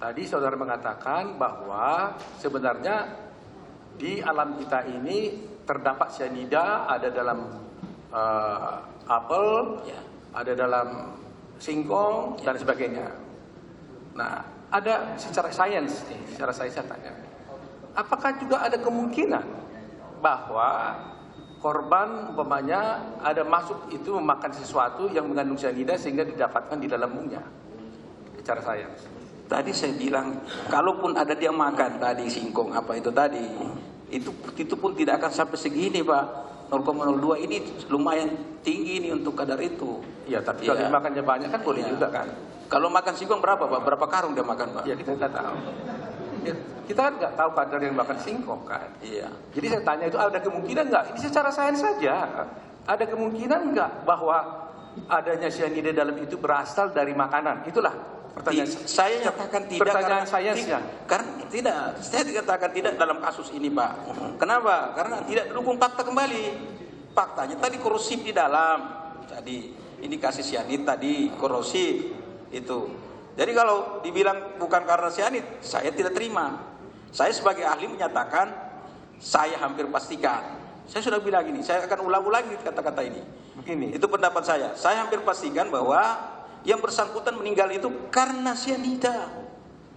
Tadi saudara mengatakan bahwa sebenarnya di alam kita ini terdapat cyanida, ada dalam apel, ada dalam singkong dan sebagainya. Nah, ada secara sains nih, secara sains saya tanya, apakah juga ada kemungkinan bahwa korban umpamanya ada masuk itu memakan sesuatu yang mengandung cyanida sehingga didapatkan di dalam munya? Secara sains. Tadi saya bilang, kalaupun ada dia makan tadi singkong apa itu tadi, itu pun tidak akan sampai segini, Pak. 0,02 ini lumayan tinggi nih untuk kadar itu. Ya, tapi kalau makannya banyak kan boleh juga kan. Kalau makan singkong berapa, Pak? Berapa karung dia makan, Pak? Ya, kita nggak tahu. Ya, kita kan nggak tahu kadar yang makan singkong kan. Iya. Jadi saya tanya itu ada kemungkinan nggak? Ini secara sains saja. Ada kemungkinan nggak bahwa adanya cyanida dalam itu berasal dari makanan? Itulah pertanyaan. Saya nyatakan tidak. Pertanyaan sainsnya. Karena tidak. Saya katakan tidak dalam kasus ini, Pak. Kenapa? Karena tidak didukung fakta kembali. Faktanya tadi korosif di dalam. Tadi indikasi sianid tadi korosif itu. Jadi kalau dibilang bukan karena sianid, saya tidak terima. Saya sebagai ahli menyatakan saya hampir pastikan. Saya sudah bilang ini, saya akan ulang-ulangi kata-kata ini. Begini, itu pendapat saya. Saya hampir pastikan bahwa yang bersangkutan meninggal itu karena sianida.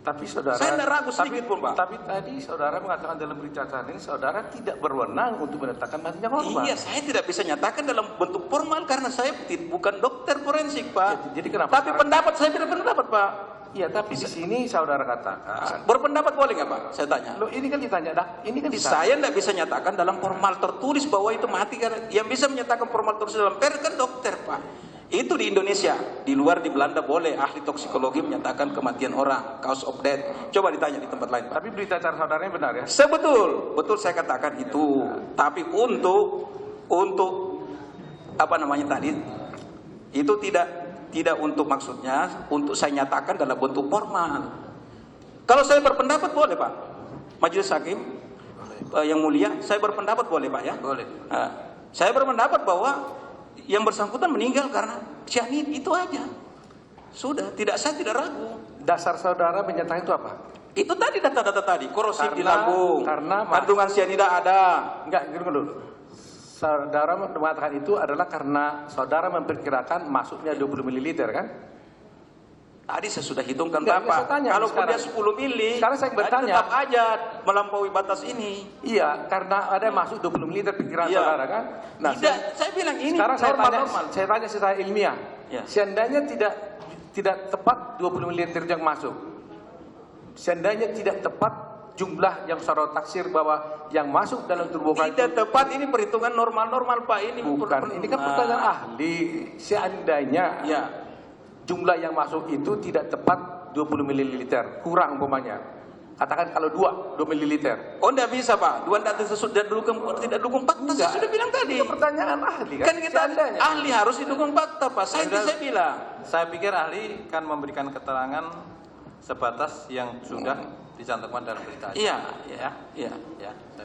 Tapi saudara, saya tidak ragu sedikit pun, Pak. Tapi tadi saudara mengatakan dalam berita acara ini saudara tidak berwenang untuk menetapkan matinya korban. Iya, saya tidak bisa nyatakan dalam bentuk formal karena saya bukan dokter forensik, Pak. Jadi kenapa? Tapi pendapat saya berpendapat, Pak. Iya, tapi di sini saudara katakan berpendapat boleh nggak, Pak? Saya tanya. Loh, ini kan ditanya, ini kan ditanya. Saya tidak bisa nyatakan dalam formal tertulis bahwa itu mati karena yang bisa menyatakan formal tertulis dalam per kan dokter, Pak. Itu di Indonesia, di luar di Belanda boleh ahli toksikologi menyatakan kematian orang, cause of death. Coba ditanya di tempat lain, Pak. Tapi berita acara saudaranya benar ya? Betul saya katakan itu. Tapi untuk apa namanya tadi, itu tidak untuk maksudnya untuk saya nyatakan dalam bentuk formal. Kalau saya berpendapat boleh, Pak. Majelis Hakim yang mulia, saya berpendapat boleh, Pak ya? Boleh. Saya berpendapat bahwa yang bersangkutan meninggal karena cyanida, itu aja. Sudah, saya tidak ragu. Dasar saudara menyatakan itu apa? Itu tadi data-data tadi, korosif di lambung, karena kandungan cyanida ada. Enggak, dulu. Saudara mengatakan itu adalah karena saudara memperkirakan masuknya 20 ml kan? Tadi saya sudah hitungkan, enggak, Bapak. Kalau dia 10 mili, sekarang saya bertanya, tetap aja melampaui batas ini. Iya, karena ada masuk 20 ml pikiran saudara kan? Nah, tidak, saya bilang ini sekarang normal. Saya tanya secara ilmiah. Ya. Seandainya tidak tepat 20 ml yang masuk. Seandainya tidak tepat jumlah yang saudara taksir bahwa yang masuk dalam tubuh tidak tepat, ini perhitungan normal Pak, ini bukan. Ini kan pertanyaan ahli. Seandainya jumlah yang masuk itu tidak tepat 20 ml, kurang umpamanya. Katakan kalau 2 ml. Oh, enggak bisa, Pak. 2 tidak dukung fakta. Saya sudah bilang tadi. Itu pertanyaan ahli kan? Kan kita ahli harus didukung fakta, Pak. Saya bilang. Saya pikir ahli kan memberikan keterangan sebatas yang sudah dicantumkan dalam berita. Iya.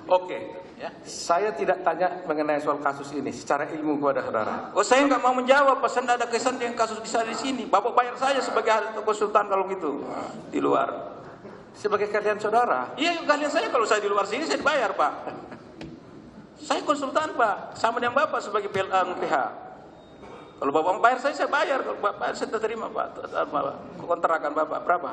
Oke. Ya. Saya tidak tanya mengenai soal kasus ini secara ilmu kepada saudara. Oh, saya nggak mau menjawab, Pak. Saya ada kesan dengan kasus di sini. Bapak bayar saya sebagai ahli konsultan kalau gitu di luar. Sebagai kalian saudara? Iya, kalian saya kalau saya di luar sini saya dibayar, Pak. Saya konsultan, Pak. Sama dengan Bapak sebagai PH. Kalau Bapak bayar saya bayar. Kalau Bapak bayar saya terima, Pak. Kontrakan Bapak berapa?